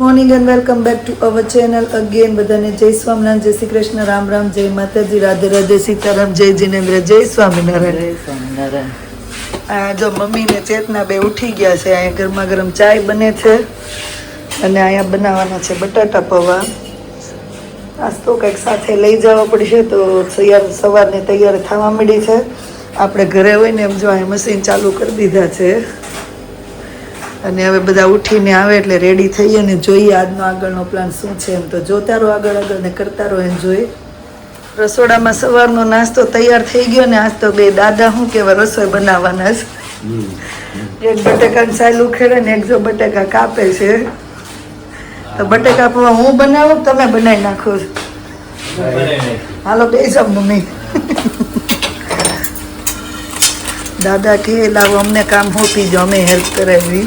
Morning and welcome back to our channel again. બધાને જય સ્વામિનારાયણ, જય શ્રી કૃષ્ણ, રામ રામ, જય માતાજી, રાધે રાધે, સીતારામ, જય જીનેન્દ્ર, જય સ્વામિનારાયણ. જો મમ્મી ને ચેતના બે ઉઠી ગયા છે. અહીંયા ગરમા ગરમ ચાય બને છે અને અહીંયા બનાવવાના છે બટાટા પૌવા. નાસ્તો કંઈક સાથે લઈ જવા પડશે તો સવારની તૈયારી થવા માંડી છે. આપણે ઘરે હોય ને એમ જો અહીંયા મશીન ચાલુ કરી દીધા છે અને હવે બધા ઉઠીને આવે એટલે રેડી થઈએ ને જોઈએ આજનો આગળનો પ્લાન શું છે. એમ તો જોતા રહો આગળ ને કરતા રહો એન્જોય. રસોડામાં સવારનો નાસ્તો તૈયાર થઈ ગયો ને આજ તો બે દાદા શું કહેવાય રસોઈ બનાવવાના છે. એક બટેકાને સાયલ ઉખેડે ને એક જો બટેકા કાપે છે. તો બટેકા પૌવા હું બનાવું તમે બનાવી નાખો. હાલો બે જાવ મમ્મી. દાદા કે લાવો અમને કામ હોપી જો અમે હેલ્પ કરાવી.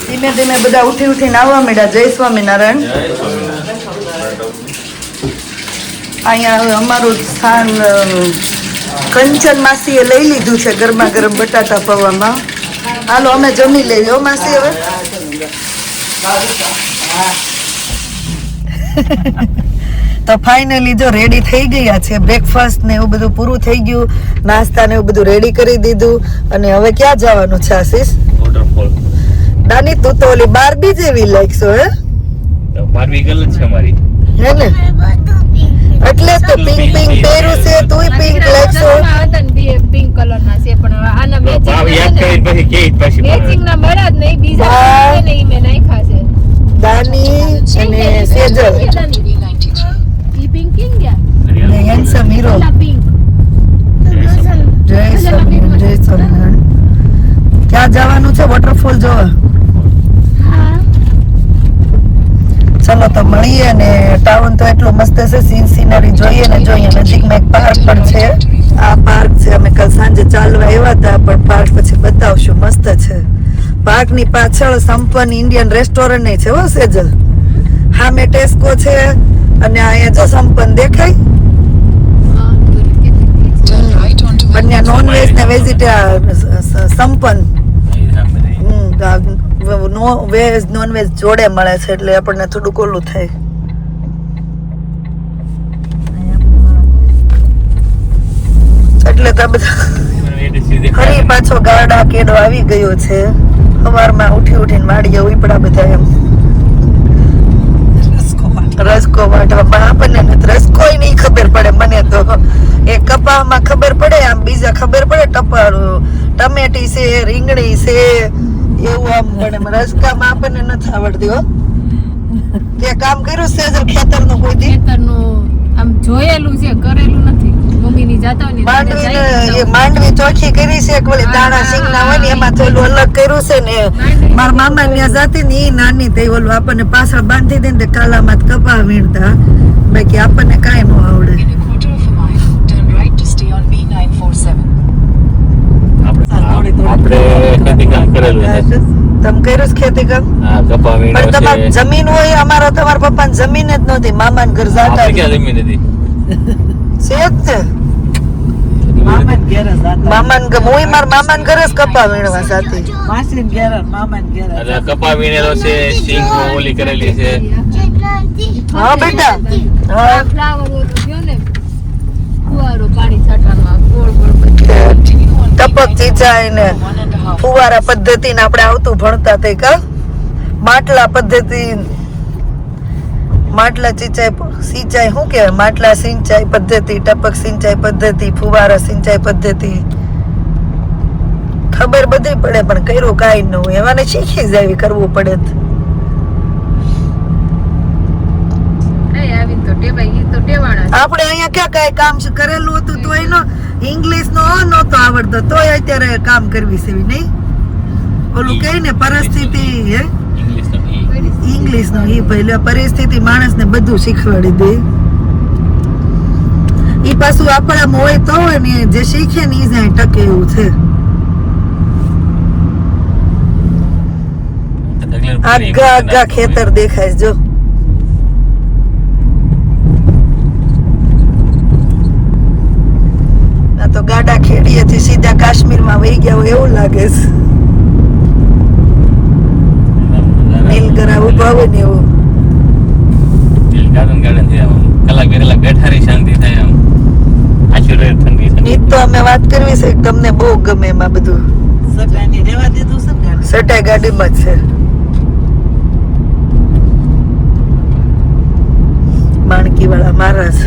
ધીમે ધીમે બધા ઉઠી ઉઠીને આવવા માંડ્યા. જય સ્વામિનારાયણ. અહીંયા હવે અમારું સ્થાન કંચન માસીએ લઈ લીધું છે ગરમા ગરમ બટાટા પૌવામાં. હાલો અમે જમી લેવી હો માસી હવે. તો ફાઇનલી જો રેડી થઈ ગયા છે. બ્રેકફાસ્ટ ને એવું બધું પૂરું થઈ ગયું. નાસ્તા ને એવું બધું રેડી કરી દીધું અને હવે ક્યાં જવાનું છે આશીષ? વોટરફોલ. દાની તું તો ઓલી બારબી જેવી લાગશો હે? બારબી ગર્લ જ છે અમારી. હે ને એટલે તો પિંક પિંક પહેર્યું છે. તુંય પિંક લાગશો. પિંક કલર ના છે પણ આના ભાવ યાદ કરી પછી કે પછી મેચિંગ ના મળ્યા જ નહીં. બીજા ને ઈ મે નાખ્યા છે. દાની અને સેજલ ઈ પિંક કિંગ ગયા ને હેન્ડસમ હીરો. ઓલા પિંક જય સ્વામિનારાયણ, જય સ્વામિનારાયણ. ક્યાં જવાનું છે? વોટરફોલ જોવા. ચલો તો મળીએ. ને ટાઉન તો એટલો મસ્ત છે. સીનરી જોઈએ ને જોઈએ. નજીકમાં એક પાર્ક પણ છે. આ પાર્ક છે. અમે કાલ સાંજે ચાલવા આવ્યા હતા પણ પાર્ક પછી બતાવશું. મસ્ત છે. પાર્ક ની પાછળ સંપન્ન ઇન્ડિયન રેસ્ટોરન્ટ છે હો સેજલ. સામે ટેસ્કો છે અને અહીંયા જો સંપન્ન દેખાય. બંને નોનવેજ ને વેજીટેરિયન સંપન્ન. વેજ નોનવેજ જોડે મળે છે એટલે આપણને થોડુંક ઓલું થાય. એટલે તો બધા ફરી પાછો ગાડા કેડો આવી ગયો છે. સવારમાં ઉઠી ઉઠીને વાડીએ ઉપડા બધા એમ રસકો વાટવા. આપણને રસકોય નહીં ખબર પડે. મને તો એ કપામાં ખબર પડે, આમ બીજા ખબર પડે ટમેટી છે, રીંગણી છે એવું આમ પડે. રસકામાં આપણને નથી આવડતી હો. તે કામ કર્યું છે ખેતરનું કોઈ દી? ખેતરનું આમ જોયેલું છે, કરેલું નથી. મમ્મીની જાતા હોય માંડવી ચોખ્ખી કરી છે. ઓલી દાણા સિંગના હોય ને એમાં થોડું અલગ કર્યું છે ને. મારા મામા ત્યાં જાતી ને એ નાની થઈ ઓલું આપણને પાછળ બાંધી દે ને કાલામાં કપા વીણતા. બાકી આપણને કાંઈ ન આવડે. આપણે ખેતી કામ કરેલું છે. તમે કર્યું છે ખેતી કામ? હા, કપા વીણો પણ છે. તમારી જમીન હોય. અમારા તમારા પપ્પાની જમીન જ નહોતી. મામાને ઘર જાતા આપણે ક્યાં જમીન હતી? છે જ તે. મામાન હું મારા મામાન ઘરે જ કપા વીણવા સાથે. એટલે કપા વીણેલો છે, સિંગ ઓલી કરેલી છે. હા બેટા. હા ફ્લાવર હોય તો ગયો ને ફુવારો પાણી છાંટવામાં ગોળ ગોળ ટપક સિંચાઈ ને ફુવારા પદ્ધતિ ને આપણે આવતું ભણતા તે કા માટલા પદ્ધતિ. માટલા સિંચાઈ શું કહેવાય? માટલા સિંચાઈ પદ્ધતિ, ટપક સિંચાઈ પદ્ધતિ, ફુવારા સિંચાઈ પદ્ધતિ ખબર બધી પડે પણ કર્યું કાંઈ ન હોય. એવાને શીખી જાય કરવું પડે. આપણે અહીંયા ક્યાં કઈ કામ કરેલું હતું તો એનો ઇંગ્લિશ નો નહોતો આવડતો તોય અત્યારે કામ કરવી છે નહીં. ઓલું કઈ ને પરિસ્થિતિ હે ઇંગ્લિશ નો એ પહેલા પરિસ્થિતિ માણસને બધું શીખવાડી દે. ઈ પાછું આપણામાં હોય તો હોય ને જે શીખે ને ઈ જાય ટકે એવું છે. આગા આગા ખેતર દેખાય જો. તો ગાડા ખેડીએથી સીધા કાશ્મીરમાં વહી ગયા હોય એવું લાગે છે. નીલગરા ઉભા હોય ને એવું. ગાર્ડન થી આમ કલાક બે કલાક બેઠા રહી શાંતિ થાય આમ આખી રાત ઠંડી ઠંડી. ઈ તો અમે વાત કરવી છે તમને બહુ ગમે એમાં બધું. સટાઈ ગાડીમાં જ છે. માણકી વાળા મહારાજ.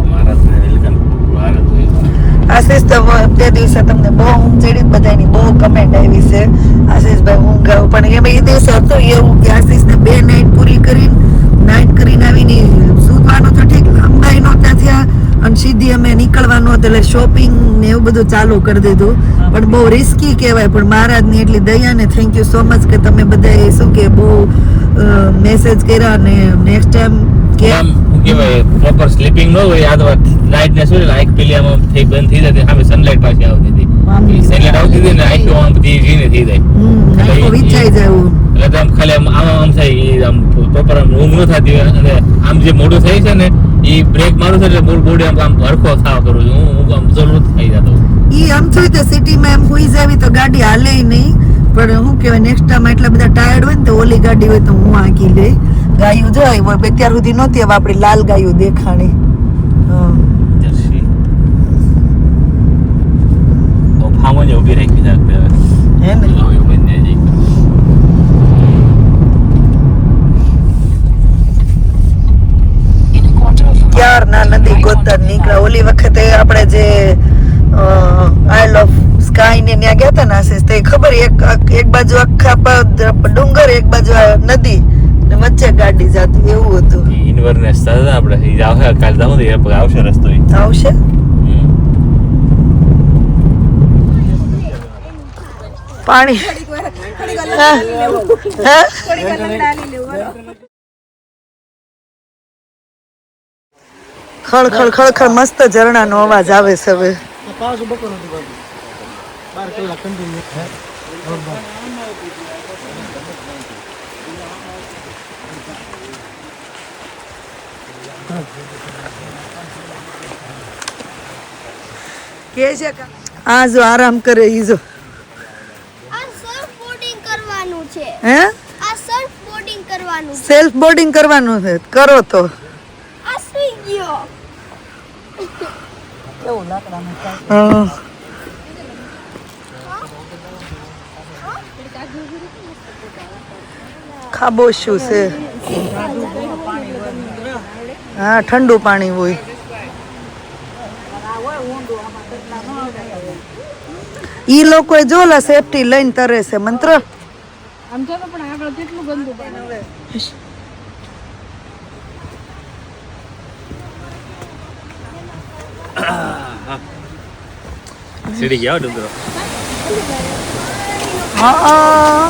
મહારાષ્ટ્ર નીલકંઠ ભારત આશીષ તો તે દિવસે તમને બહુ ઊંઘ ચડી બધાની બહુ કમેન્ટ આવી છે આશીષભાઈ ઊંઘ આવ પણ એમાં એ દિવસે હતું એવું કે આશીષને 2 નાઈટ પૂરી કરીને આવીને સૂવાનું તો ઠીક લંબાઈ નહોતા થયા અને સીધી અમે નીકળવાનું હતું એટલે શોપિંગ ને એવું બધું ચાલુ કરી દીધું પણ બહુ રિસ્કી કહેવાય પણ મહારાજની એટલી દયા ને થેન્ક યુ સો મચ કે તમે બધાએ શું કે બહુ મેસેજ કર્યા ને નેક્સ્ટ ટાઈમ કે કેવાય પ્રોપર સ્લીપિંગ ન હોય આ તો લાઈટ ને શું લાઈટ પેલી આમ થઈ બંધ થઈ જતી સામે સનલાઈટ પાછી આવતી હતી સનલાઈટ આવતી હતી ને આખી આમ બધી જીને થઈ જાય આખો વિચાઈ જાય એવું એટલે આમ ખાલી આમ થાય આમ પ્રોપર ઊંઘ ન થતી હોય અને આમ જે મોડું થાય છે ને એ બ્રેક મારું છે એટલે બોડી આમ હરખો થાવ કરું છું હું આમ જરૂર થઈ જતો ઈ આમ જોઈ તો સિટીમાં એમ હોઈ જાવી તો ગાડી હાલે નહીં પણ હું કહેવાય નેક્સ્ટ ટાઈમ એટલા બધા ટાયર્ડ હોય ને તો ઓલી ગાડી હોય તો હું આંકી લઈ ગાયું જાય અત્યાર સુધી નહોતી હવે આપણી લાલ ગાયું દેખાણી જર્સી તો ફામો જ ઊભી રાખી શકતે હવે હે ને હવે બંને જઈ ક્યાર ના નદી ગોતર નીકળ્યા ઓલી વખતે આપણે જે આઇલ ઓફ સ્કાય ને ત્યાં ગયા હતા ને આશીષ તો ખબર એક બાજુ આખા ડુંગર એક બાજુ નદી ને વચ્ચે ગાડી જાતી એવું હતું ઇન્વરનેસ થાય આપણે ઈ આવશે કાલ જાવ તો એ આવશે રસ્તો ઈ આવશે પાણી ખળખળ ખળખળ મસ્ત ઝરણાનો અવાજ આવે છે હવે કે છે આ જો આરામ કરે ઈ જો આ સર્ફ બોર્ડિંગ કરવાનું છે હે આ સર્ફ બોર્ડિંગ કરવાનું છે સેલ્ફ બોર્ડિંગ કરવાનું છે કરો તો આ સુઈ ગયો હા. ખાબોશું છે હા ઠંડુ પાણી હોય ઈ લોકો જોલા સેફટી લઈને તરે છે મંત્ર આમ ચાલો પણ આગળ કેટલું ગંદુ પાણી સીડી ગયા ડુંગરો હા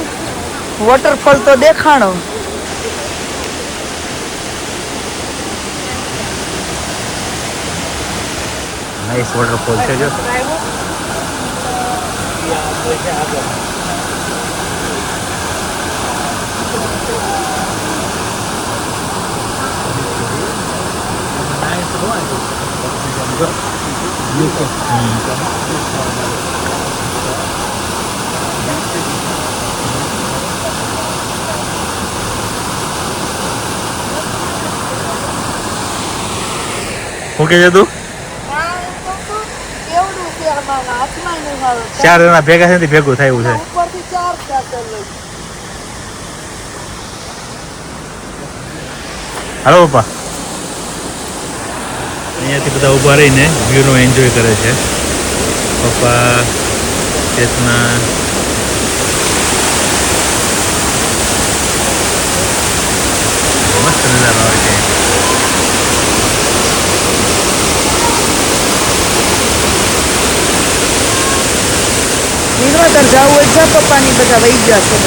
વોટરફોલ તો દેખાણો નાઈસ વોટરફોલ છે જો ઓકે છે તું ચાર જણા ભેગા છે ભેગું થાય એવું છે હાલો પપ્પા અહીંયાથી બધા ઊભા રહીને વ્યૂનો એન્જોય કરે છે પપ્પા ચેતના મસ્ત નજારો આવે છે નિર્વાતર જવું હોય છે પપ્પાની બધા વહી ગયા છે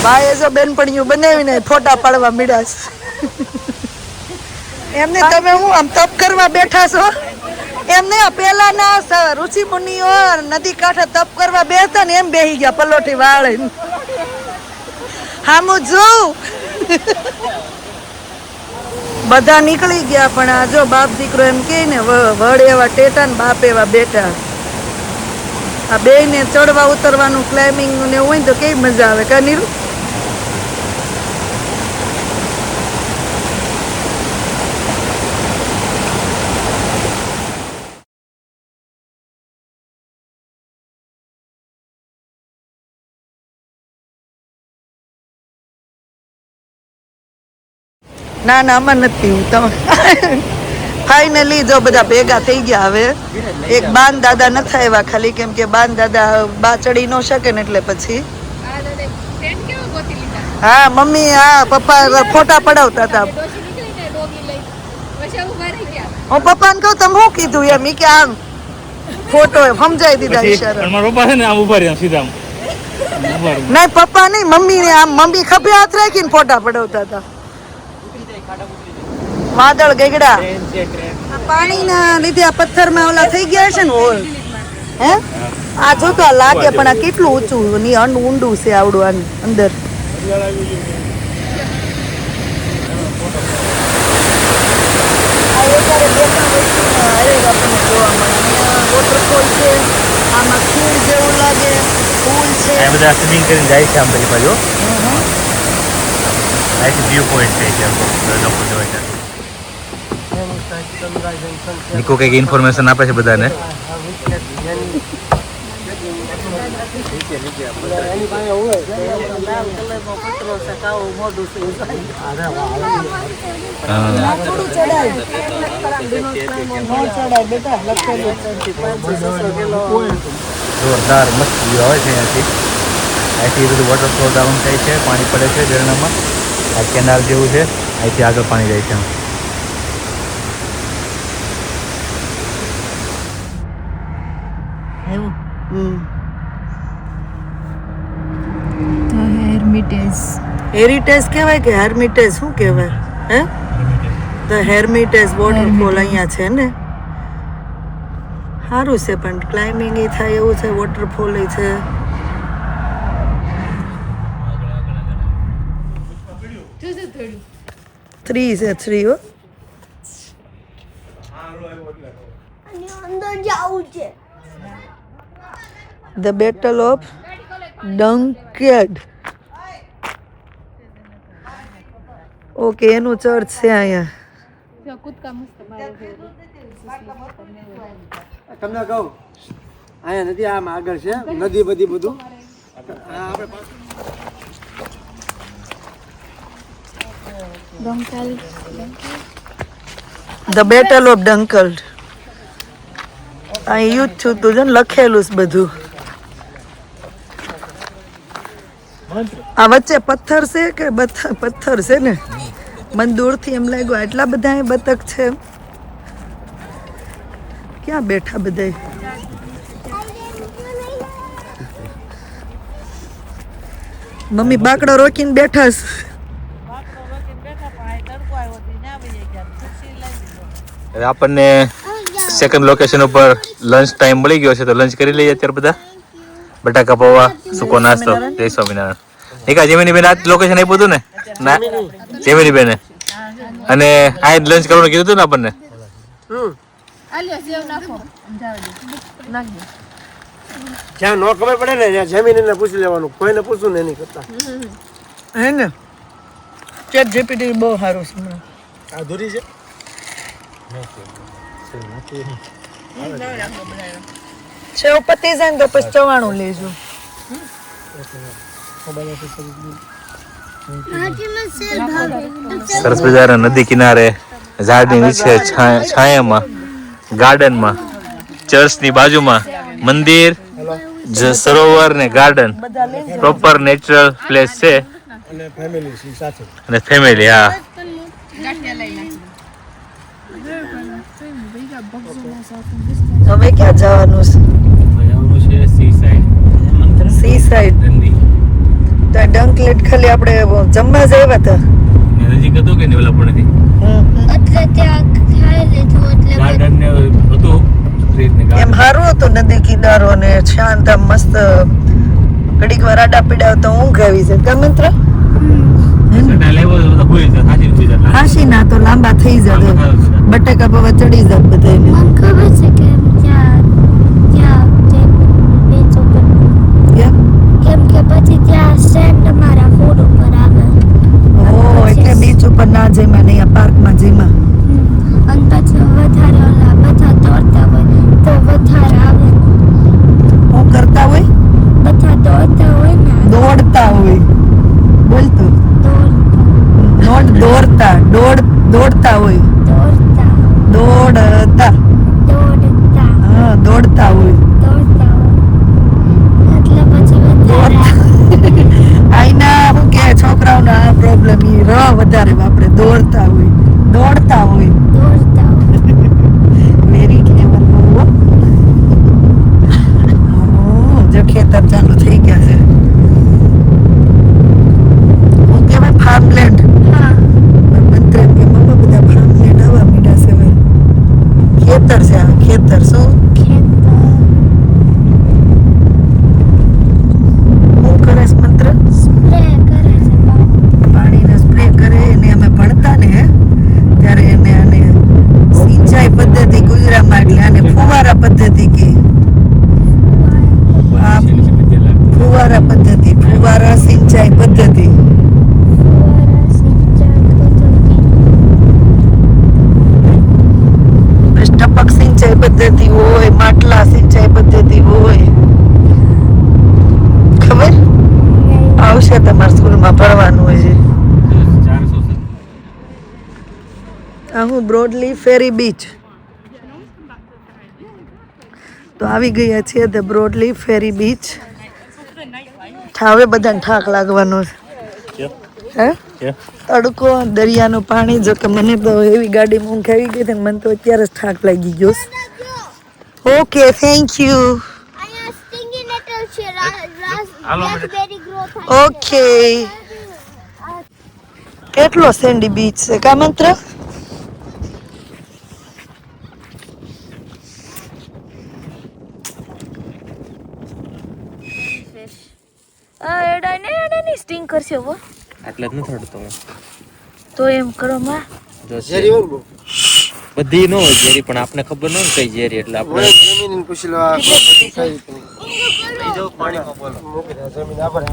ભાઈએ જો બેનપણીઓ બનાવીને ફોટા પાડવા મળ્યા છે એમને તમે હું આમ તપ કરવા બેઠા છો એમને પેલાના ઋષિ મુનિઓ નદી કાંઠે તપ કરવા બેસતા ને એમ બેહી ગયા પલોઠી વાળે હામું જોઉં બધા નીકળી ગયા પણ આ જો બાપ દીકરો એમ કે ને વડ એવા ટેટા ને બાપ એવા બેટા આ બે ને ચડવા ઉતરવાનું ક્લાઇમ્બિંગ ને એવું હોય ને તો કેવી મજા આવે કા નીરુ ના ના આમાં નથી પીવું તમે ફાઇનલી જો બધા ભેગા થઈ ગયા હવે એક બાન દાદા નથી આવ્યા ખાલી કેમ કે બાન દાદા બા ચડી ન શકે ને એટલે પછી આ દાદા ફ્રેન્ડ કેવો ગોતી લીધા હા મમ્મી હા પપ્પા ફોટા પડાવતા હતા ડોશી નીકળી ને ડોગી લઈ પછી ઉભા રહી ગયા હું પપ્પાને કહું તમે શું કીધું એમ ઈ કે આમ ફોટો સમજાઈ દીધા ઈશારા પણ મારા પપ્પા છે ને આમ ઉભા રહ્યા સીધા આમ ઉભા રહ્યા. નહીં પપ્પા નહીં મમ્મી ને આમ મમ્મી ખભે હાથ રાખીને ફોટા પડાવતા હતા વાદળ ગગડા આ પાણીના લીધે આ પથ્થરમાં ઓલા થઈ ગયા છે ને હોલ હે આ જો તો આ લાગે પણ આ કેટલું ઊંચું ની ઊંડું છે આવડું આનું અંદર આ એકારે બે ત્રણ વસ્તુમાં હરેક આપણને જોવા મળે અહીંયા વોટરફોલ છે આમાં ખીણ જેવું લાગે ફૂલ છે આ બધા સ્વિમિંગ કરીને જાય છે આમ પેલી બાજુ અહીંથી વ્યૂ પોઈન્ટ છે કે લોકો જોવે છે નિકો કંઈક ઇન્ફોર્મેશન આપે છે બધાને થોડું ચડાય નો ચડાય બેટા લખેલું જોરદાર મસ્ત વ્યૂ આવે છે અહીંથી બધું વોટરફોલ ડાઉન થાય છે પાણી પડે છે ઝરણામાં આ કેનાલ જેવું છે અહીંથી આગળ પાણી જાય છે હેરિટેજ કહેવાય કે હેર્મિટેજ શું કહેવાય હે ધ હેર્મિટેજ વોટરફોલ અહીંયા છે ને સારું છે પણ ક્લાઇમ્બિંગ એ થાય એવું છે વોટરફોલ એ છે થ્રી છે થ્રી હો અને અંદર જાવું છે ધ બેટલ ઓફ ડંકેડ ઓકે એનું ચર્ચ છે અહીંયા કૂદકા મસ્ત મારે તમને કહું અહીંયા નદી આમ આગળ છે નદી બધી બધું ધ બેટલ ઓફ ડંકલ્ડ અહીં યુદ્ધ છું તું જો ને લખેલું છે બધું આ વચ્ચે પથ્થર છે કે પથ્થર છે ને મને દૂરથી એમ લાગ્યું આટલા બધા અહીં બતક છે ક્યાં બેઠા બધા મમ્મી બાકડો રોકીને બેઠા છે હવે આપણને સેકન્ડ લોકેશન ઉપર લંચ ટાઈમ મળી ગયો છે તો લંચ કરી લઈએ અત્યારે બધા બટાકા પૌવા સૂકો નાસ્તો જય સ્વામિનારાયણ નિકા જેમિની બેન આ લોકેશન આપ્યું હતું ને ના જેમિની બેને અને આ લંચ કરવાનું કીધું હતું ને આપણને આલ્યો સેવ નાખો નાખજો જ્યાં નો ખબર પડે ને ત્યાં જમીનને પૂછી લેવાનું કોઈને પૂછવું ને એની કરતા હે ને ચેટ જીપીટી બહુ સારું છે હમણાં. આ ધોરી છે સેવ પતી જાય ને તો પછી ચવાણું લેજો હાથીમાં સેલ ભાગે સરસ મજાના નદી કિનારે ઝાડની નીચે છાયામાં ગાર્ડનમાં ચર્ચની બાજુમાં મંદિર સરોવર ને ગાર્ડન પ્રોપર નેચરલ પ્લેસ છે અને ફેમિલી સાથે અને ફેમિલી હા હવે ક્યાં જવાનું છે સી સાઈડ તો આ ડંકલેટ ખાલી આપણે જમવા જ આવ્યા હતા નજીક હતું કે નહીં ઓલા પણ નથી એટલે ત્યાં ખાઈ લીધું એટલે ગાર્ડન ને હતું સ્ટ્રીટ ને એમ સારું હતું નદી કિનારો ને શાંત આમ મસ્ત ઘડીક વાર આડા પીડા તો ઊંઘ આવી છે કા મિત્ર સટા લેવો તો બધા ભૂલી જાય સાચી ભૂલી જાય હાસી ના તો લાંબા થઈ જાય બટેકા પવા ચડી જાય બધાને મને ખબર છે કે ત્યાં બીચ ઉપર કેમ કેમ કે પછી ત્યાં સેન્ડ મારા ફૂડ ઉપર આવે ઓ એટલે બીચ ઉપર ના જઈમાં નહીં આ પાર્કમાં જઈમાં અને પછી વધારે ઓલા બધા દોડતા હોય તો વધારે આવે શું કરતા હોય બધા દોડતા હોય ને દોડતા હોય બોલતો દોડતા દોડતા હોય દોડતા દોડતા દોડતા હા દોડતા હોય દોડતા હોય એટલે પછી વધારે આઈના શું કે છોકરાઓનો આ પ્રોબ્લેમ ઈ ર વધારે વાપરે દોડતા હોય દોડતા હોય વેરી ક્લેવર બહુ જો ખેતર ચાલુ થઈ ગયા છે હું કહેવાય ફાર્મલેન્ડ હા મંત્ર કે મમ્મા બધા ફાર્મલેન્ડ આવા મીઠા છે હવે ખેતર છે આ ખેતર શું હું કરે છે મંત્ર સ્પ્રે કરે છે પાણીને સ્પ્રે કરે એને અમે ભણતા ને ત્યારે એને આને સિંચાઈ પદ્ધતિ ગુજરાતમાં એટલે આને ફુવારા પદ્ધતિ કે આ ફુવારા પદ્ધતિ ફુવારા સિંચાઈ પદ્ધતિ બસ ટપક સિંચાઈ પદ્ધતિ હોય માટલા સિંચાઈ પદ્ધતિ હોય ખબર આવશે તમારા સ્કૂલમાં ભણવાનું હોય છે આ હું બ્રોડલી ફેરી બીચ તો આવી ગયા છીએ ધ બ્રોડલી ફેરી બીચ હવે બધાને ઠાક લાગવાનો છે હે તડકો દરિયાનું પાણી જો કે મને તો એવી ગાડીમાં ઊંઘ આવી ગઈ હતી ને મને તો અત્યારે જ ઠાક લાગી ગયો ઓકે થેન્ક યુ અહીંયા સ્ટિંગી નેટલ છે રાસબેરી ગ્રો થાય ઓકે કેટલો સેન્ડી બીચ છે કા મંત્ર એડાને સ્ટિંગ કરશે હો એટલે જ નથી હડતો તો એમ કરો માં ઝેરી હોય ને બહુ. બધી ન હોય ઝેરી પણ આપણે ખબર ન હોય કઈ ઝેરી એટલે આપણે મને જમીન પૂછી લો આ કઈ રીતે મૂકી દે જમીન આભર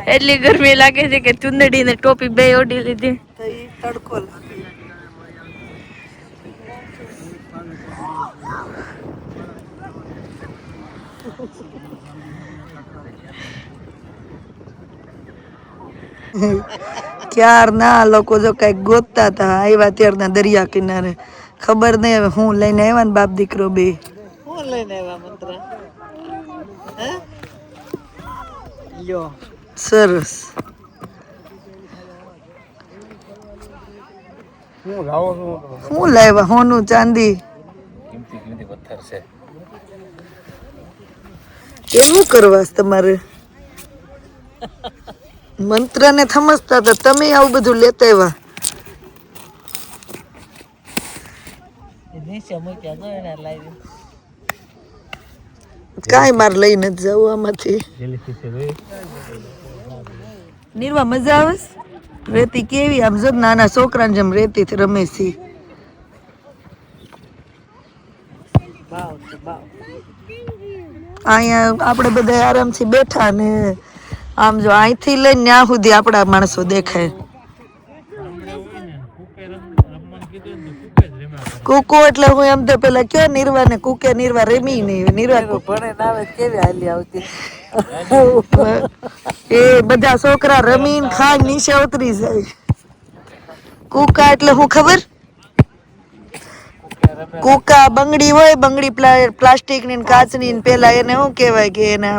એટલી ગરમી લાગે છે કે ચુંદડી ને ટોપી બે ઓઢી લીધી તો ઈ તડકો લાગે ક્યારના આ લોકો જો કઈક ગોતતા હતા આવ્યા ત્યારના દરિયા કિનારે ખબર નહીં હવે હું લઈને આવ્યા ને બાપ દીકરો બે હું લઈને આવ્યા મંત્ર લ્યો સરસ હું લાવો છું હું લાવ્યા હોનું ચાંદી કિંમતી પથ્થર છે એવું કરવાસ તમારે મંત્રને સમજતા હતા તમે આવું બધું લેતા આવ્યા કાંઈ માર લઈને જ જવું આમાંથી નીરવા મજા આવે છે? રેતી કેવી આમ જો નાના છોકરાને જેમ રેતી થી રમે છે અહીંયા આપણે બધા આરામથી બેઠા ને આમ જો અહીંથી લઈને ત્યાં સુધી આપણા માણસો દેખાય કુકો એટલે હું એમ તો પેલા કયો નીરવા ને કુકે નીરવા રેમી નહીં નીરવા ભણે નાવે કેવી હાલી આવતી એ બધા છોકરા રમીને ખાઈ નીચે ઉતરી જાય કુકા એટલે હું ખબર કુકા બંગડી હોય બંગડી પ્લાસ્ટિક ની ને કાચની ને પેલા એને શું કહેવાય કે એના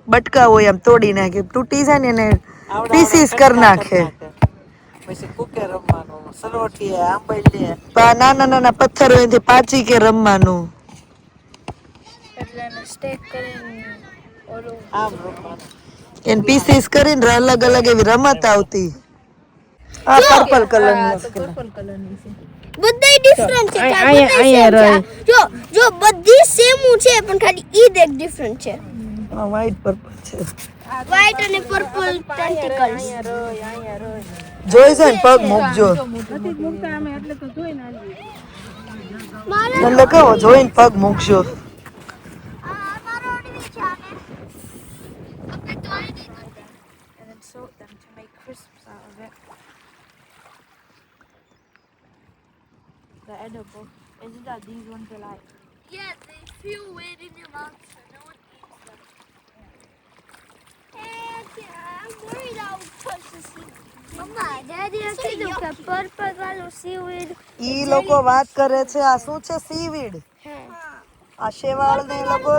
બટકા હોય એમ તોડી નાખે તૂટી જાય ને એને પીસીસ કરી નાખે પછી કુકે રમવાનું સલોટી આંબલી નાના નાના પથ્થર હોય એથી પાચી કે રમવાનું એને પીસીસ કરીને અલગ અલગ એવી રમત આવતી આ પર્પલ કલર બધાય ડિફરન્ટ છે જો બધી સેમ છે પણ ખાલી ઈ જ એક ડિફરન્ટ છે હા વ્હાઈટ પર્પલ છે વ્હાઈટ અને પર્પલ ટેન્ટિકલ્સ. જોઈ છે ને પગ મૂકજો એટલે કહો જોઈને પગ મૂકજો મારો ઓડી છે આને. આપણે તોડી દીધું. and then soak them to make crisps out of it. They're edible. Isn't that these ones are like? Yeah, they feel weird in your mouth, so no one eats them. I'm worried I'll touch the seaweed. Mama, Daddy has kiddu કે purple વાળું seaweed. ઈ લોકો વાત કરે છે આ શું છે seaweed આ શેવાળ ને એ લોકો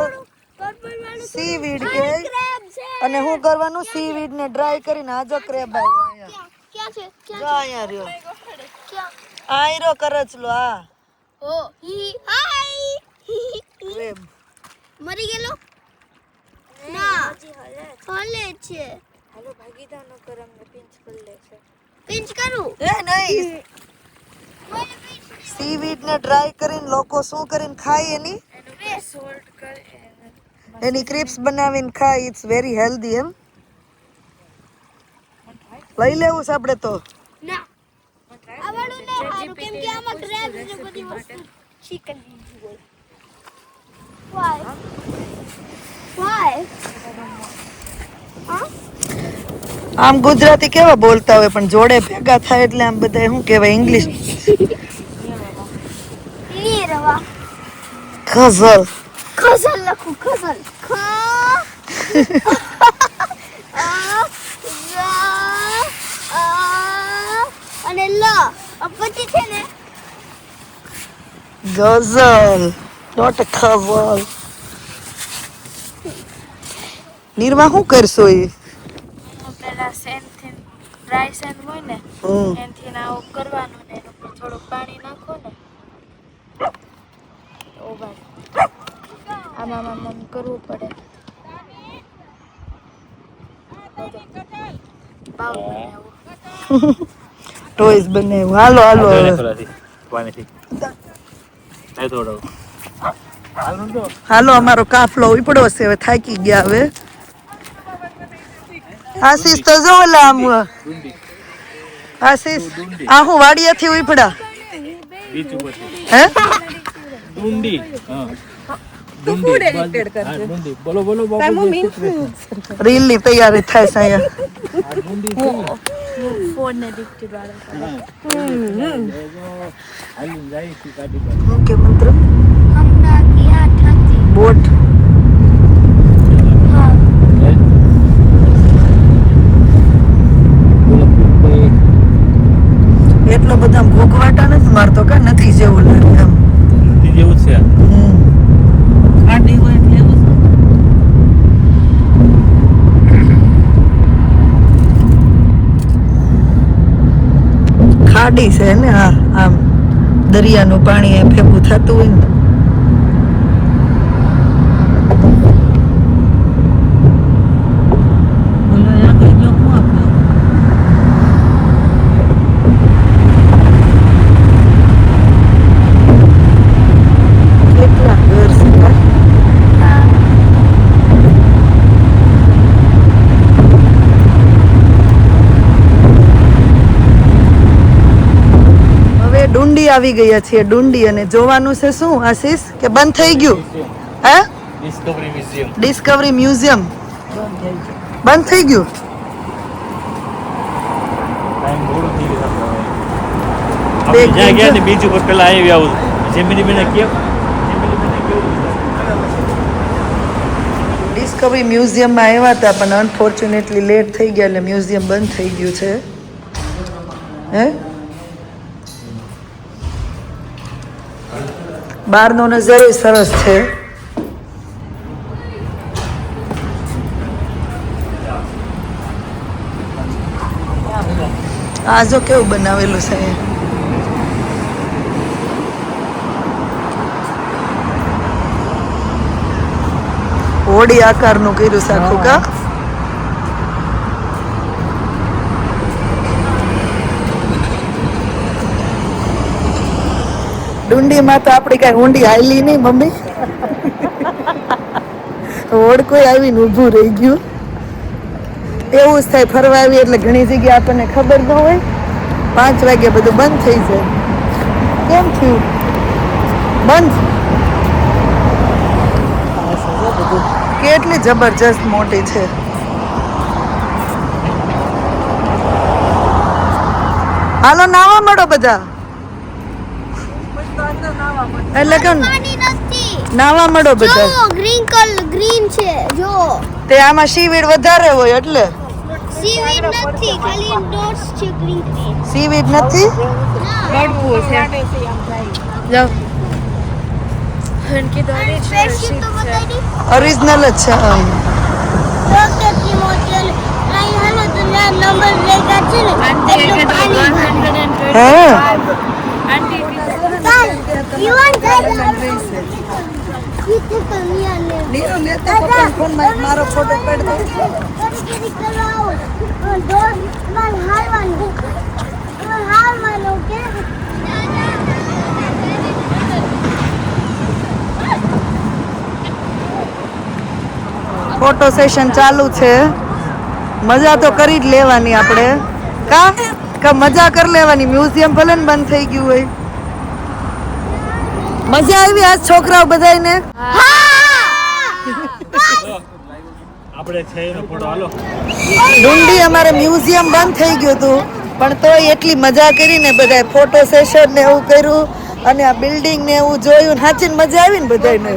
Purple વાળું સીવીડ કે crab છે. અને શું કરવાનું સીવીડ ને ડ્રાય કરીને આ જો ક્રેબ આવ્યો અહીંયા ક્યાં છે? જો અહીંયા રહ્યો ક્યાં? આ હીરો કરચલો આ ઓ હાય ક્રેબ મરી ગયેલો ના હલે છે હાલો ભાગીદાર નો કરમ ને પિંચ કરી લેશે. પિંચ કરું એ નહીં સીવીડ ને ડ્રાય કરીને લોકો શું કરીને ખાય એની સોલ્ટ કર એની ક્રિપ્સ બનાવીને ખાય ઇટ્સ વેરી હેલ્ધી એમ લઈ લેવું છે આપણે તો ના આવડું ને હારું કેમ કે આમાં ક્રેબ્સ ને બધી વસ્તુ ચિકન દીધી હોય વાય હા આમ ગુજરાતી કેવા બોલતા હોય પણ જોડે ભેગા થાય એટલે આમ બધા શું કહેવાય ઇંગ્લિશ ની રવા ખઝલ ખઝલ લખું ખઝલ અને લ પછી છે ને ગઝલ નોટ ખઝલ નિર્વા શું કરશો એ પેલા સેન્ડ થી ડ્રાય સેન્ડ હોય ને એનથી ના આવું કરવાનું ને એનું ઉપર થોડુંક પાણી નાખો ને ઓ ભાઈ આમ કરવું પડે બાઉલ બનાવવું ટોયસ બનાવ્યું હાલો હાલો હવે. પાણીથી નહીં થોડો હાલો અમારો કાફલો ઉપડો છે હવે થાકી ગયા હવે આશીષ તો જો ઓલા આમ આશીષ આ હું વાડિયાથી ઉપડા બીચ ઉપરથી હે ડુંડી હા બોલો રીલ ની તૈયારી થાય છે અહીંયા ફોન ને ડિક્ટી બાળક ઓકે મંત્ર હમણાં ગયા ઠાકી બોટ એટલો બધા ભોગવાટા નથી મારતો કે નથી જેવું લાગે એમ જેવું છે ખાડી હોય એટલે એવું ખાડી છે ને હા આમ દરિયાનું પાણી ભેગું થતું હોય ને કેટલા ઘર છે હવે ડુંડી આવી ગયા છીએ ડુંડી અને જોવાનું છે શું આશીષ કે બંધ થઈ ગયું હે ડિસ્કવરી મ્યુઝિયમ ડિસ્કવરી મ્યુઝિયમ બંધ થઈ ગયું ટાઈમ ઘણો થઈ ગયો બે આપણે જ્યાં ગયા ને બીચ ઉપર પેલા આવી આવું જેમિની બેને કેવું ડિસ્કવરી મ્યુઝિયમમાં આવ્યા હતા પણ અનફોર્ચ્યુનેટલી લેટ થઈ ગયા એટલે મ્યુઝિયમ બંધ થઈ ગયું છે હે બહારનો નજારો સરસ છે આ જો કેવું બનાવેલું છે હોડી આકારનું કર્યું છે આખું કા ડુંડીમાં તો આપણી કઈ ઊંડી હાલી નહીં મમ્મી ઓળકોય આવીને ઊભું રહી ગયું. એવું જ થાય, ફરવા આવી એટલે ઘણી જગ્યાએ આપણને ખબર ન હોય. 5 વાગે બધું બંધ થઈ જાય. કેમ થયું બંધ? કેટલી જબરજસ્ત મોટી છે. હાલો નાવા મળો બધા. એટલે કે પાણી નથી. નાવા મળો બધા. જો ગ્રીન કલર ગ્રીન છે જો. તે આમાં સીવીડ વધારે હોય એટલે. સીવીડ નથી, ખાલી ડોટ્સ છે ગ્રીન ગ્રીન. સીવીડ નથી. જાઓ. સ્પેશિયલ તો બતાવી ઓરિજિનલ જ છે. હા. ડોક્ટર કી મોટેલ અહીં હાલો તો નંબર લેગા છે ને એટલું પાણી હા. You want that? You took a meal. લીલો લેતો પપ્પા ફોનમાં મારો ફોટો પાડ દો. કદી કરાવો. ડોટ માં હાલવાનું. હાલવાનું કે ફોટો સેશન ચાલુ છે. મજા તો કરી જ લેવાની આપણે. કા મજા કરી લેવાની. મ્યુઝિયમ ભલે ને બંધ થઈ ગયું હોય. મજા આવી આજ છોકરાઓ બધાને? આપણે છે એનો ફોટો હાલો. ડુંડી અમારે મ્યુઝિયમ બંધ થઈ ગયું હતું પણ તોય એટલી મજા કરી ને બધાએ. ફોટો સેશન ને એવું કર્યું અને આ બિલ્ડિંગ ને એવું જોયું. સાચી મજા આવી ને બધાને.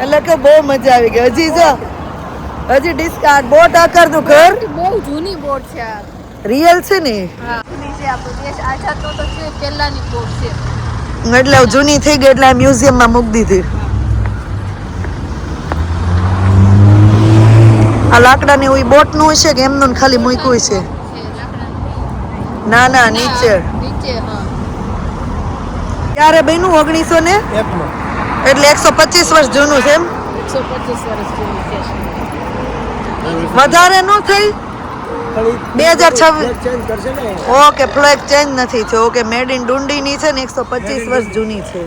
એટલે કે બહુ મજા આવી ગઈ. હજી જો હજી ડિસ્કાર્ડ બોટ આકારનું ઘર બહુ જૂની બોટ છે આ. રિયલ છે ને. હા છે આપણો દેશ આઝાદ તો છે પહેલાની બોટ છે. એટલે જૂની થઈ ગઈ એટલે મ્યુઝિયમ માં મૂકી દીધી. આ લાકડા ની બોટ નું છે કે એમનું ખાલી મૂક્યું છે? ના ના નીચે. નીચે હા. ક્યારે બન્યું? 1900 ને એકમાં એટલે 125 વર્ષ જૂનું છે એમ. 125 વર્ષ જૂની છે. વધારે ન થઈ? 2026 ચેન્જ કરશે ને. ઓકે ફ્લેગ ચેન્જ નથી થયો. ઓકે મેડ ઇન ડુંડી ની છે ને 125 વર્ષ જૂની છે.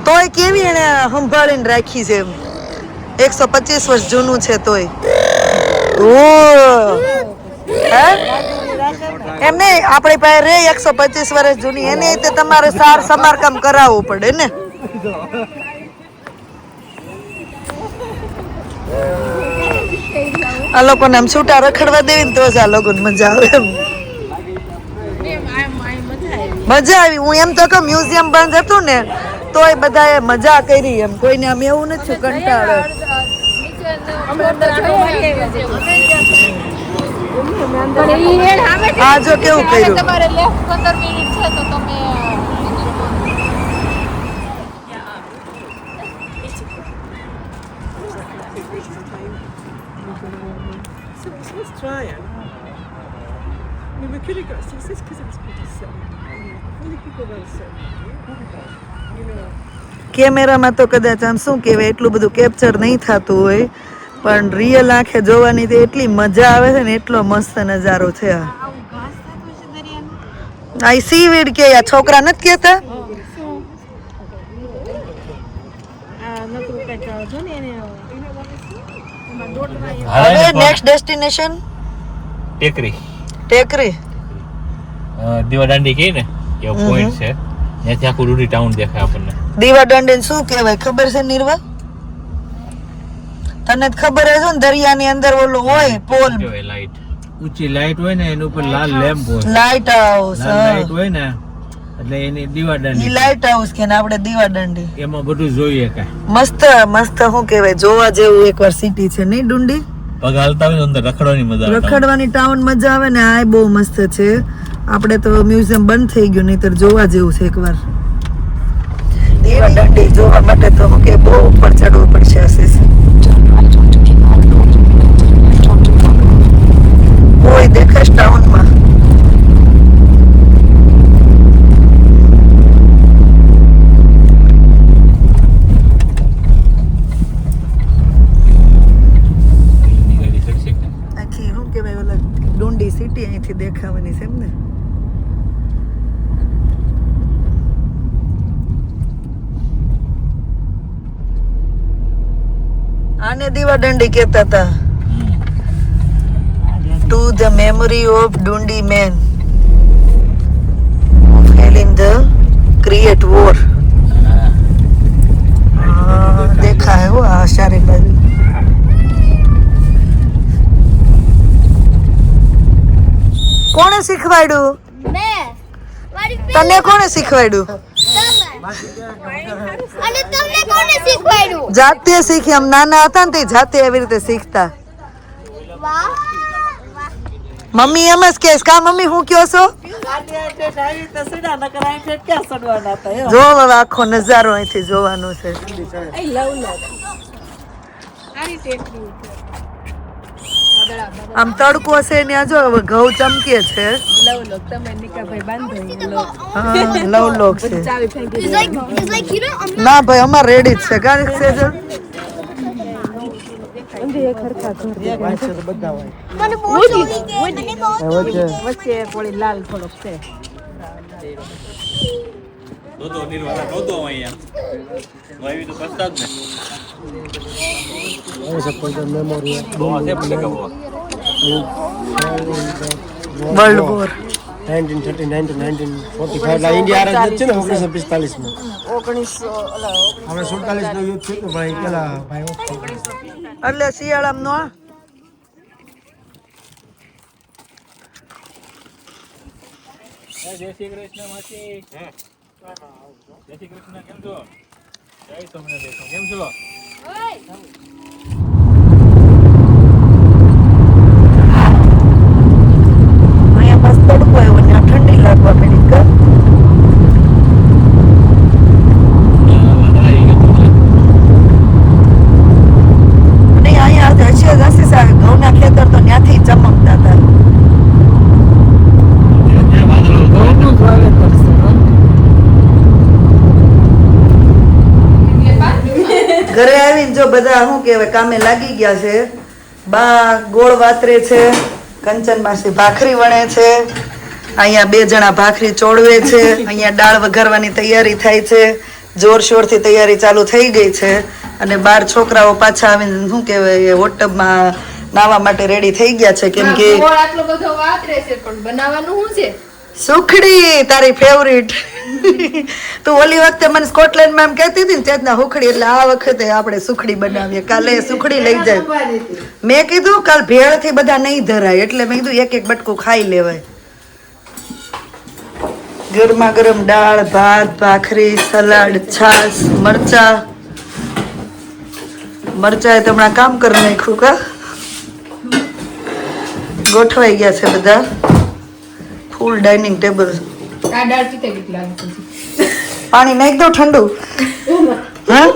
તોય કેવી એને સંભાળીને રાખી છે એમ. 125 વર્ષ જૂનું છે તોય. ઓ હે એમ નહીં, આપણી પાસે રે 125 વર્ષ જૂની એને તે તમારે સાર સમારકામ કરાવવું પડે ને. આ લોકોને આમ છૂટા રખડવા દેવી ને તો જ આ લોકોને મજા આવે એમ. મજા આવી. હું એમ તો કહું મ્યુઝિયમ બંધ હતું ને તોય બધાએ મજા કરી એમ. કોઈને આમ એવું નથી કંટાળે. આ જો કેવું કર્યું. તમારે લેફ્ટ 15 મિનિટ છે તો તમે કેમેરામાં તો કદાચ આમ શું કહેવાય એટલું બધું કેપ્ચર નહીં થતું હોય પણ રિયલ આંખે જોવાની તો એટલી મજા આવે છે ને. એટલો મસ્ત નજારો છે. આ સીવીડ કે આ છોકરા નથી કહેતા? હવે નેક્સ્ટ ડેસ્ટિનેશન ટેકરી ટેકરી. દીવા દાંડી કહી ને કે પોઈન્ટ છે ત્યાંથી આખું રૂડી ટાઉન દેખાય આપણને. દીવા દંડે શું કહેવાય ખબર છે નિર્વા? તને જ ખબર હશે ને દરિયાની અંદર ઓલું હોય પોલ, લાઈટ ઊંચી લાઈટ હોય ને એની ઉપર લાલ લેમ્પ હોય. Light house. લાઈટ હોય ને એટલે એની દીવા ઈ દાંડી લાઇટ હાઉસ કે ને આપણે દીવા દંડી. એમાં બધું જોઈએ કાંઈ. મસ્ત મસ્ત શું કહેવાય જોવા જેવું એકવાર સિટી છે નહીં ડુંડી? પગ હાલતા હોય ને અંદર રખડવાની મજા આવે. રખડવાની ટાઉન મજા આવે ને. આ બહુ મસ્ત છે. આપણે તો મ્યુઝિયમ બંધ થઈ ગયું નહીતર જોવા જેવું છે એકવાર. દીવા દંડી જોવા માટે તો કે બહુ ઉપર ચડવું પડશે. આશીષ કોઈ દેખાશ ટાઉનમાં? આખી શું કહેવાય ઓલા ડુંડી સિટી અહીંથી દેખાવાની છે એમ ને. આને દીવા દંડી કહેતા હતા. To the memory of Dundee men fell in the Great War. देखा है वो आशारे बाजू. કોણે શીખવાડ્યું? તને કોણે શીખવાડ્યું? અને તમને કોને શીખવાડ્યું? જાતે શીખી. આમ નાના હતા ને તે જાતે એવી રીતે શીખતા. વાહ મમ્મી એમ જ કહેશ કા મમ્મી હું કયો છો? જો હવે આખો નજારો અહીંથી જોવાનો છે. આમ તડકો છે ત્યાં જો હવે ઘઉં ચમકે છે. હા, લવ છે. it's like you know I'm ના ભાઈ અમાર રેડી જ છે. કારણ છે જો મને બહુ જોઈ કે મને બહુ વર્લ્ડ વોર 1939 to 1945 ઇન્ડિયા આરજ છે ને 1945 માં 1947 નું યુદ્ધ થયું ભાઈ પેલા ભાઈ એટલે શિયાળામાં નો જય શ્રી કૃષ્ણ માસી. જય શ્રી કૃષ્ણ. કેમ છો? જય સ્વામિનારાયણ. કેમ છો? અહીંયા મસ્ત તડકો આવ્યો ને ઠંડી લાગવા માંડી કા. અને અહીંયા હશે સાહેબ ઘઉંના ખેતર તો ત્યાંથી ચમકતા હતા. ઘરે આવીને જો બધા શું કહેવાય કામે લાગી ગયા છે. બા ગોળ વાતરે છે, કંચન માસી ભાખરી વણે છે, અહીંયા 2 જણા ભાખરી ચોળવે છે, અહીંયા દાળ વઘારવાની તૈયારી થાય છે. જોરશોરથી તૈયારી ચાલુ થઈ ગઈ છે. અને 12 છોકરાઓ પાછા આવીને શું કહેવાય હોટમાં નાવા માટે રેડી થઈ ગયા છે. કેમ કે આટલો બધો વાતરે છે પણ બનાવવાનું શું છે? સુખડી તારી ફેવરિટ. તું ઓલી વખતે મને સ્કોટલેન્ડમાં એમ કહેતી હતી ને ચેતના સુખડી એટલે આ વખતે આપણે સુખડી બનાવીએ. કાલે સુખડી લઈ જાય. મેં કીધું કાલ ભેળથી બધા નહીં ધરાય એટલે મેં કીધું એક બટકું ખાઈ લેવાય. ગરમા ગરમ દાળ ભાત ભાખરી સલાડ છાશ મરચા તો હમણાં કામ કરી નાખ્યું કા. ગોઠવાઈ ગયા છે બધા. ફૂલ ડાઇનિંગ ટેબલ. આ દાળ પીતે કેટલી લાગે છે? પાણી નાખ દો ઠંડુ. હા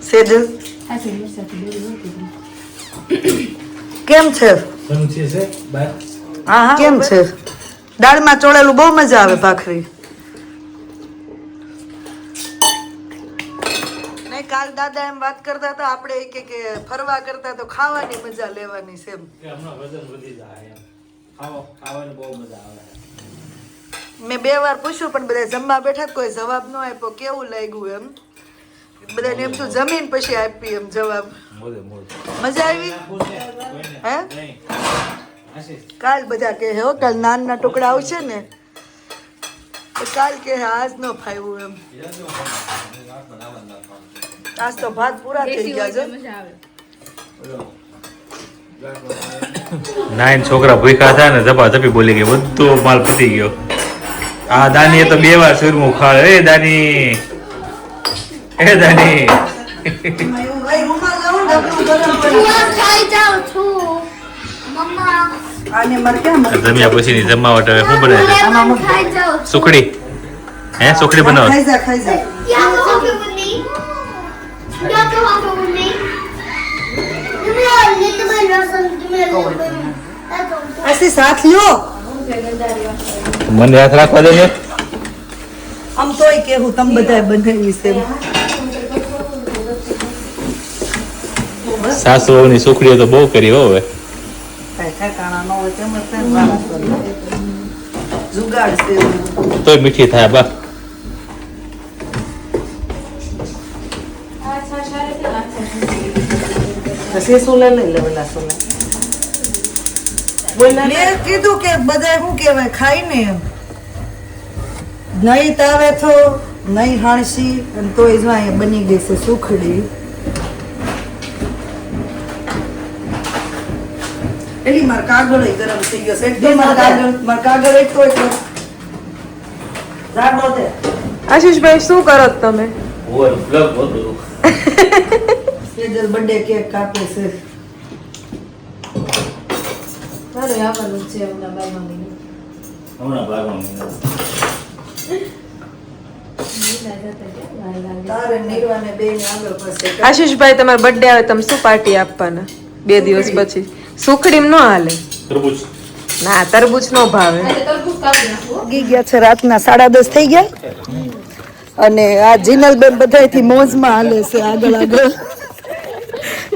સેજલ કેમ છે? હા કેમ છે? દાળમાં ચોળેલું બહુ મજા આવે ભાખરી. નહીં કાલ દાદા એમ વાત કરતા હતા આપણે કે ફરવા કરતા તો ખાવાની મજા લેવાની છે એમ. મેં 2 વાર પૂછ્યું પણ બધા જમવા બેઠા કોઈ જવાબ ન આપ્યો. કેવું લાગ્યું એમ બધાને એમ તું જમીન પછી આપી એમ જવાબ. મજા આવી હે? કાલ બધા કહે હો કાલ નાનના ટુકડા આવશે ને તો કાલ કે આજ ન ફાવ્યું એમ. આજ તો ભાત પૂરા થઈ ગયા છે. મજા આવે. 9 છોકરા ભૂખ્યા હતા ને ઝપાઝપી બોલી ગઈ. બધો માલ પતી ગયો. આ દાની તો 2 વાર સુરમું ખાવે. એ દાની ખાઈ જાઉં છું મમ્મા. આને મારે કેમ જમ્યા પછી જમવા માટે શું બનાવે છે? ખાઈ જાઉં. સુખડી. હે સુખડી બનાવો. ખાઈ જા ખાઈ જા. क्या कहोगे मुन्नी? क्या कहोगे मुन्नी? तुम्हें रसम तुम्हें ऐसे साथ લ્યો. મને હાથ રાખવા દે ને. આમ તોય કેવું તમે બધાય બનાવી છે. સાસુઓની સુખડીઓ તો બહુ કરી હો હવે. કાંઈ ઠેકાણા ન હોય તેમ જ છે ને વાળા કરે. જુગાડ છે તોય મીઠી થાય બા. મેં કીધું કે બધા શું કહેવાય ખાઈ ને એમ નહીં તાવે તો નહીં હાણસી અને તોય જો અહીંયા બની ગઈ છે સુખડી. એલી માર કાગળ ગરમ થઈ ગયો છે એકદમ. માર કાગળ એક તો એક જાડો છે. આશીષભાઈ શું કરો છો તમે? સેજલ બર્થડે કેક કાપે છે. તારે આવવાનું છે હમણાં 12મા મહિને. તારે નીરવાને બેયને આગળ પાસે આશીષભાઈ તમારો બર્થડે આવે તમે શું પાર્ટી આપવાના 2 દિવસ પછી? સુખડી ન હાલે ના, તરબૂચ નો ભાવે. ગઈ ગયા છે રાતના 10:30 થઈ ગયા અને આ જીનલબેન બધાયથી મોજમાં હાલે છે આગળ આગળ.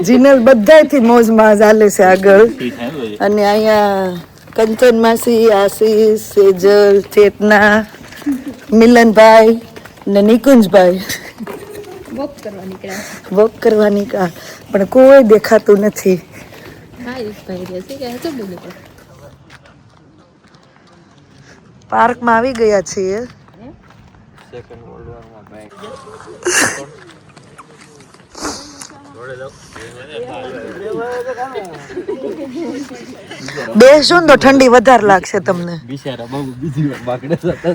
જીનલ બધાયથી મોજમાં હાલે છે આગળ. અને અહીંયા કંચન માસી, આશીષ, સેજલ, ચેતના, મિલનભાઈ ને નિકુંજભાઈ વોક કરવા નીકળ્યા પણ કોઈ દેખાતું નથી. પાર્કમાં આવી ગયા છીએ. બેસજો ને તો ઠંડી વધારે લાગશે તમને. બિચારા બહુ બીજી વાર બાકડે જતા.